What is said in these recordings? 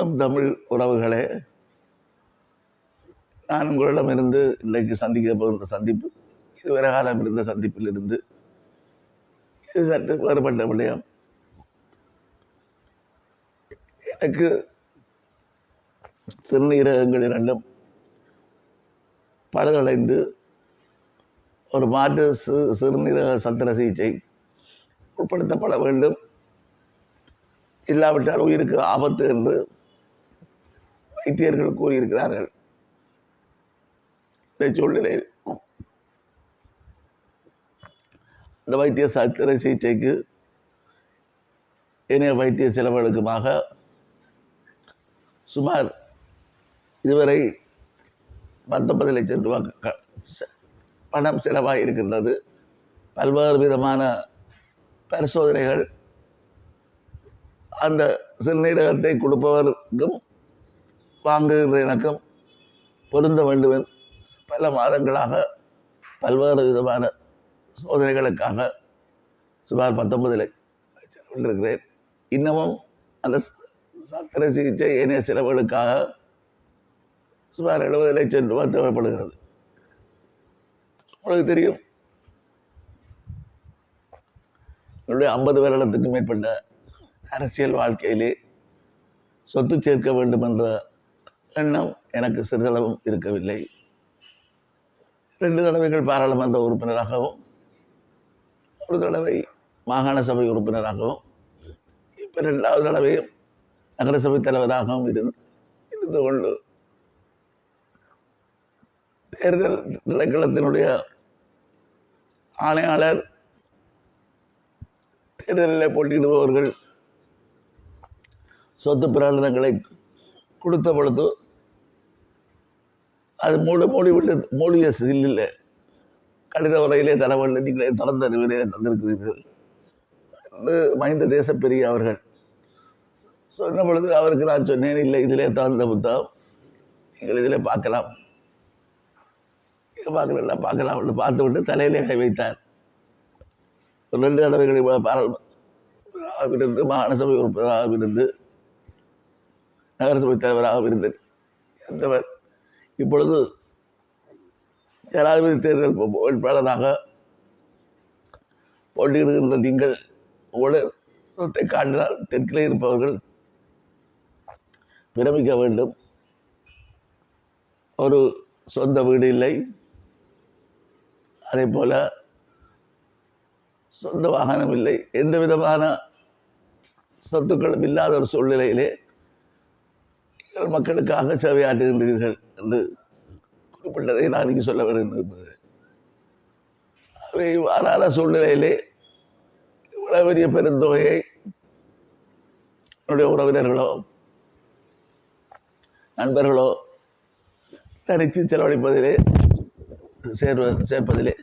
வணக்கம் தமிழ் உறவுகளே. நான் உங்களிடமிருந்து இன்றைக்கு சந்திக்க போகின்ற சந்திப்பு இதுவரை காலம் இருந்த சந்திப்பில் இருந்து இது சற்று வேறுபட்ட விடயம். எனக்கு சிறுநீரகங்கள் இரண்டும் பழுதடைந்து ஒரு மாற்று சிறுநீரக சத்திர சிகிச்சை உட்படுத்தப்பட வேண்டும், இல்லாவிட்டால் உயிருக்கு ஆபத்து என்று வைத்தியர்கள் கூறியிருக்கிறார்கள். இந்த சூழ்நிலையில் இந்த வைத்திய சத்திர சிகிச்சைக்கு இணைய வைத்திய செலவுகளுக்குமாக சுமார் இதுவரை 19 லட்சம் ரூபாய் பணம் செலவாக இருக்கின்றது. பல்வேறு விதமான பரிசோதனைகள் அந்த சிறுநீரகத்தை கொடுப்பவருக்கும் வாங்குகின்ற எனக்கும் பொருந்த வேண்டும். பல மாதங்களாக பல்வேறு விதமான சோதனைகளுக்காக சுமார் 19 லட்சம் கொண்டிருக்கிறேன். இன்னமும் அந்த சத்திர சிகிச்சை ஏனைய செலவுகளுக்காக சுமார் 70 லட்சம் ரூபாய் தேவைப்படுகிறது. உங்களுக்கு தெரியும், என்னுடைய 50 வருடத்துக்கு மேற்பட்ட அரசியல் வாழ்க்கையிலே சொத்து சேர்க்க வேண்டும் என்ற எண்ணம் எனக்கு சிறிதளவும் இருக்கவில்லை. 2 தடவைகள் பாராளுமன்ற உறுப்பினராகவும் 1 தடவை மாகாண சபை உறுப்பினராகவும் இப்போ 2வது தடவையும் நகரசபை தலைவராகவும் இருந்து கொண்டு தேர்தல் திணைக்களத்தினுடைய ஆணையாளர் தேர்தலில் போட்டியிடுபவர்கள் சொத்து பிரகடனங்களை கொடுத்த பொழுது அது மூடிய சில்லில் கடித உரையிலே தர வேண்டும், நீங்களே திறந்த அறிவிலே தந்திருக்கிறீர்கள் என்று மஹிந்த தேசப்பிரிய அவர்கள் சொன்ன பொழுது அவருக்கு நான் சொன்னேன், இல்லை இதிலே திறந்த புத்தகம், நீங்கள் இதிலே பார்க்கலாம் பார்க்கலாம் என்று பார்த்து விட்டு தலையிலே கை வைத்தார். 2 தடவைகளை பாராளுமன்ற இருந்து மாகாண சபை உறுப்பினராக இருந்து நகரசபை தலைவராக இருந்தேன். இருந்தவர் இப்பொழுது ஜனாதிபதி தேர்தல் வேட்பாளராக போட்டியிடுகின்ற நீங்கள் உங்களை காட்டினால் தெற்கிலே இருப்பவர்கள் பிரமிக்க வேண்டும். ஒரு சொந்த வீடு இல்லை, அதே போல சொந்த வாகனம் இல்லை, எந்த விதமான சொத்துக்களும் இல்லாத ஒரு சூழ்நிலையிலே மக்களுக்காக சேவையாற்றுகின்றீர்கள் என்று குறிப்பிட்டதை நான் இங்கு சொல்ல வேண்டியிருந்தது. அவை இவ்வாறான சூழ்நிலையிலே இவ்வளவு பெரிய பெருந்தொகையை என்னுடைய உறவினர்களோ நண்பர்களோ தனித்து செலவழிப்பதிலே சேர்ப்பதிலே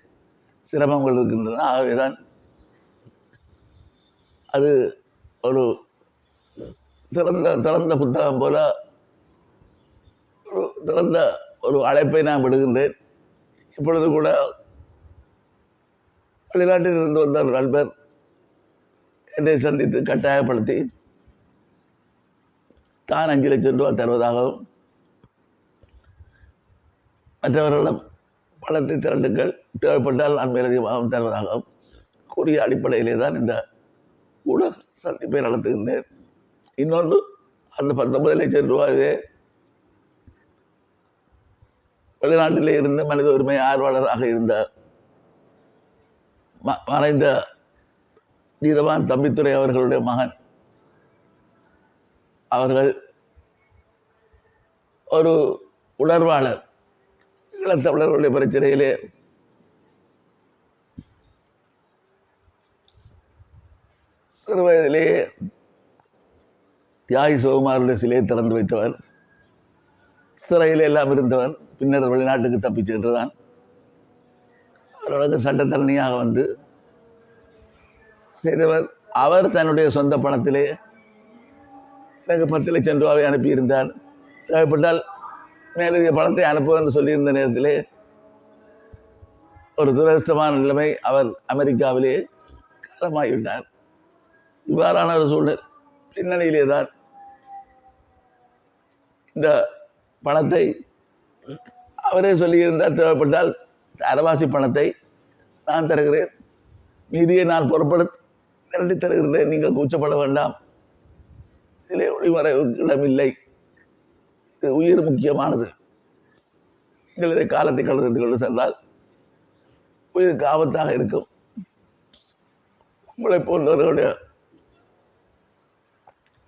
சிரமங்கள் இருக்கின்றன. ஆகவேதான் அது ஒரு திறந்த புத்தகம் போல திறந்த ஒரு அழைப்பை நான் விடுகின்றேன். இப்பொழுது கூட வெளிநாட்டில் இருந்து வந்த ஒரு நண்பர் என்னை சந்தித்து கட்டாயப்படுத்தி தான் 5 லட்சம் ரூபாய் தருவதாகவும் மற்றவர்களிடம் பணத்தை திரண்டுங்கள், தேவைப்பட்டால் நான் மேலதிகமாகவும் தருவதாகவும் கூறிய அடிப்படையிலே தான் இந்த ஊடக சந்திப்பை நடத்துகின்றேன். இன்னொன்று, அந்த 19 லட்சம் ரூபாயே வெளிநாட்டிலே இருந்த மனித உரிமை ஆர்வலராக இருந்த மறைந்த நீதவான் தம்பித்துரை அவர்களுடைய மகன் அவர்கள் ஒரு உணர்வாளர், ஈழத்தமிழர்களுடைய பிரச்சனையிலே சிறு வயதிலேயே தியாகி சிவகுமாருடைய சிலையை திறந்து வைத்தவர், சிறையில் எல்லாம் இருந்தவர், பின்னர் வெளிநாட்டுக்கு தப்பிச் சென்றுதான் அவர்களுக்கு சட்டத்தரணியாக வந்து செய்தவர். அவர் தன்னுடைய சொந்த பணத்திலே எனக்கு 10 லட்சம் ரூபாவை அனுப்பியிருந்தார். தேவைப்பட்டால் மேலதிக பணத்தை அனுப்புவோம் என்று சொல்லியிருந்த நேரத்திலே ஒரு துரதிர்ஷ்டமான நிலைமை, அவர் அமெரிக்காவிலே காலமாகிவிட்டார். இவ்வாறான ஒரு சூழ்நிலை பின்னணியிலே தான் இந்த பணத்தை அவரே சொல்லியிருந்தால் தேவைப்பட்டால் அரைவாசி பணத்தை நான் தருகிறேன், மீதியை நான் பொறுப்படுத்தி திரட்டி தருகிறேன், நீங்கள் கூச்சப்பட வேண்டாம், இதிலே ஒளிமறைவுக்கு இடமில்லை, இது உயிர் முக்கியமானது, நீங்கள் இதை காலத்தை கடந்து கொண்டு சென்றால் உயிருக்கு ஆபத்தாக இருக்கும், உங்களை போன்றவர்களுடைய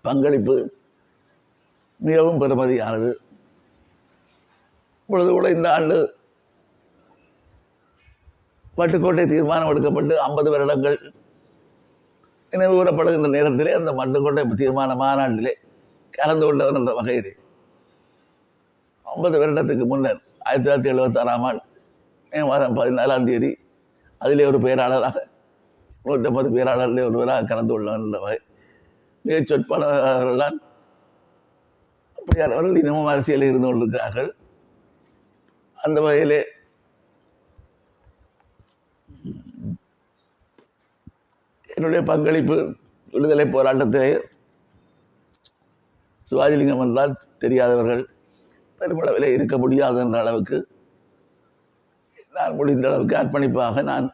பங்களிப்பு மிகவும் பெருமதியானது. இப்பொழுது கூட இந்த ஆண்டு வட்டுக்கோட்டை தீர்மானம் எடுக்கப்பட்டு 50 வருடங்கள் நினைவு கூறப்படுகின்ற நேரத்திலே அந்த வட்டுக்கோட்டை தீர்மான மாநாட்டிலே கலந்து கொண்டவர் என்ற வகையிலே 50 வருடத்துக்கு முன்னர் 1976ஆம் ஆண்டு மே மாதம் 14ஆம் தேதி அதிலே ஒரு பேராளராக 150 பேராளர்களே ஒருவராக கலந்து கொள்ளவர் என்ற வகை மிகச் சொற்பாளர்கள்தான் அவர்கள் இன்னமும் அரசியலில் இருந்து கொண்டிருக்கிறார்கள். அந்த வகையிலே என்னுடைய பங்களிப்பு விடுதலை போராட்டத்திலே சிவாஜிலிங்கம் என்றால் தெரியாதவர்கள் பெருமளவிலே இருக்க முடியாது என்ற அளவுக்கு நான் முடிந்த அளவுக்கு அர்ப்பணிப்பாக நான்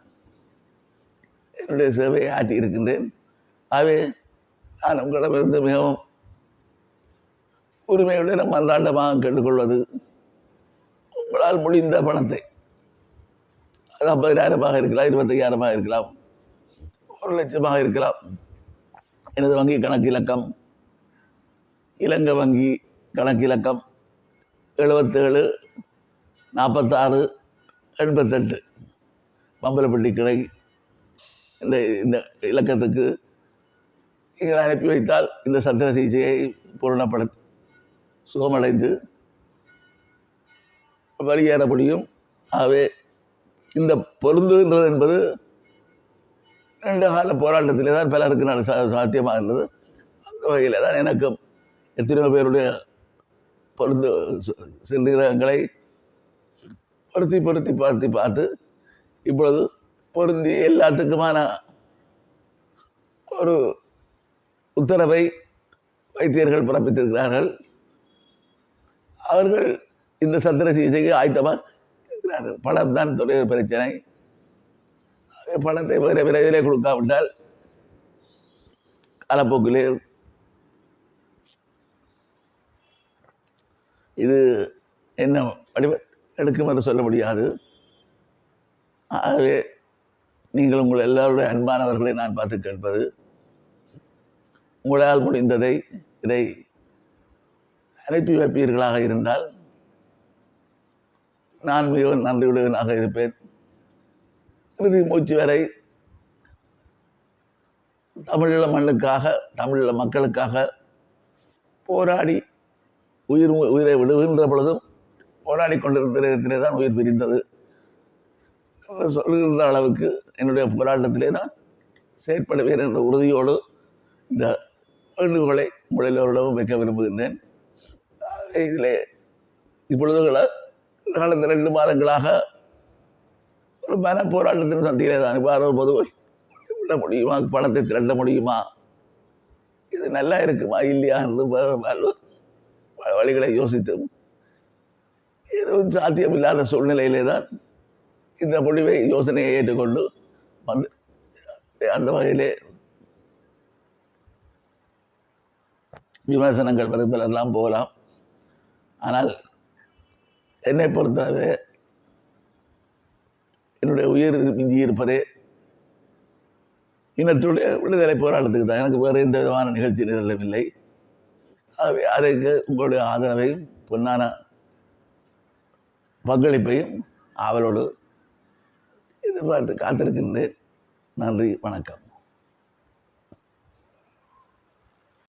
என்னுடைய சேவையை ஆற்றி இருக்கின்றேன். ஆகவே நான் உங்களிடமிருந்து மிகவும் உரிமையுடன் அன்றாண்டமாக கேட்டுக்கொள்வது, உங்களால் முடிந்த பணத்தை, அது 50,000 இருக்கலாம், 25,000 இருக்கலாம், 1,00,000 இருக்கலாம், எனது வங்கி கணக்கிலக்கம் இலங்கை வங்கி கணக்கிலக்கம் 77 46 88 பம்பலப்பட்டி கிளை, இந்த இலக்கத்துக்கு நீங்கள் அனுப்பி வைத்தால் இந்த சத்திர சிகிச்சையை பூரணப்படுத்தி சுகமடைந்து வெளியேற முடியும். ஆகவே இந்த பொருந்துகின்றது என்பது நீண்ட கால போராட்டத்திலே தான் பலருக்கு சாத்தியமாக இருந்தது. அந்த வகையில் தான் எனக்கும் எத்தனையோ பேருடைய பொருந்து சிறுநீரகங்களை பொருத்தி பார்த்து இப்பொழுது பொருந்தி எல்லாத்துக்குமான ஒரு உத்தரவை வைத்தியர்கள் பிறப்பித்திருக்கிறார்கள். அவர்கள் இந்த சத்திர சிகிச்சைக்கு ஆயத்தமாக இருக்கிறார்கள். பணம் தான் துறைய பிரச்சனை. பணத்தை விரைவிலே கொடுக்காவிட்டால் காலப்போக்கிலே இது என்ன வடிவ எடுக்கும் என்று சொல்ல முடியாது. ஆகவே நீங்கள் உங்கள் எல்லாருடைய அன்பானவர்களை நான் பார்த்து கேட்பது, உங்களால் முடிந்ததை இதை அனுப்பி வைப்பீர்களாக இருந்தால் நான் மிகவும் நன்றியுடையவனாக இருப்பேன். இறுதி மூச்சு வரை தமிழீழ மண்ணுக்காக, தமிழீழ மக்களுக்காக போராடி உயிரை விடுகின்ற பொழுதும் போராடி கொண்டிருந்த நேரத்திலே தான் உயிர் பிரிந்தது சொல்கின்ற அளவுக்கு என்னுடைய போராட்டத்திலே தான் செயற்படுவேன் என்ற உறுதியோடு இந்த வேண்டுகோளை உங்களோரிடமும் வைக்க விரும்புகின்றேன். இதிலே இப்பொழுது கடந்த 2 மாதங்களாக ஒரு மன போராட்டத்தின் சந்தியிலே தான் இவ்வாறு பொதுவாக விட முடியுமா, பணத்தை திரட்ட முடியுமா, இது நல்லா இருக்குமா இல்லையா என்று வழிகளை யோசித்தும் எதுவும் சாத்தியமில்லாத சூழ்நிலையிலே தான் இந்த முடிவை யோசனையை ஏற்றுக்கொண்டு வந்து அந்த வகையிலே விமர்சனங்கள் பரப்பெல்லாம் போகலாம். ஆனால் என்னை பொறுத்தவரை என்னுடைய உயிர் மிஞ்சி இருப்பதே இனத்துடைய விடுதலை போராட்டத்துக்கு தான். எனக்கு வேறு எந்த விதமான நிகழ்ச்சி நிரலவில்லை. ஆகவே அதற்கு உங்களுடைய ஆதரவையும் பொன்னான பங்களிப்பையும் ஆவலோடு எதிர்பார்த்து காத்திருக்கின்றேன். நன்றி, வணக்கம்.